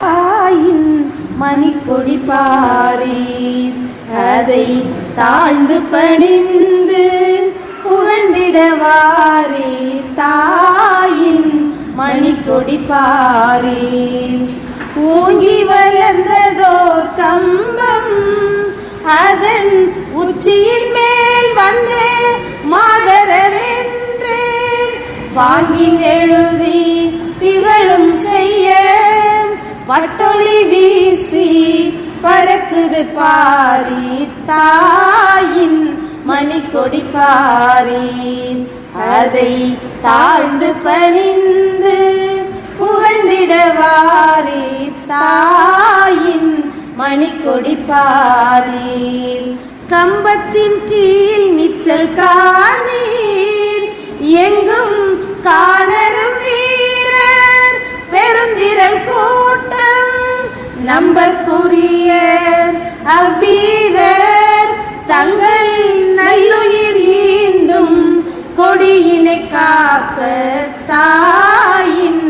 தாயின் மணிக்கொடி பாரீர், அதை தாழ்ந்து பணிந்து புகழ்ந்திடவாரீர். தாயின் மணிக்கொடி பாரீர், ஓங்கி வளர்ந்ததோர் கம்பம், அதன் உச்சியின் மேல் வந்து மாதரவென்று வாங்கி எழுதி திகழும் செய்ய பட்டொளி வீசி பறக்குது பாரீர். தாயின் மணிக்கொடி பாரீர், அதை தாழ்ந்து பணிந்து புகழ்ந்திடவாரீர். தாயின் மணிக்கொடி பாரீர், கம்பத்தின் கீழ் நிச்சல் காணீர், எங்கும் காணரும் வீரர் பெருந்திரள் கூட்டம். நம்பற்குரிய அவ்வீரர் தங்கள் நல்லுயிர் ஈந்தும் கொடியினை காப்ப தாயின்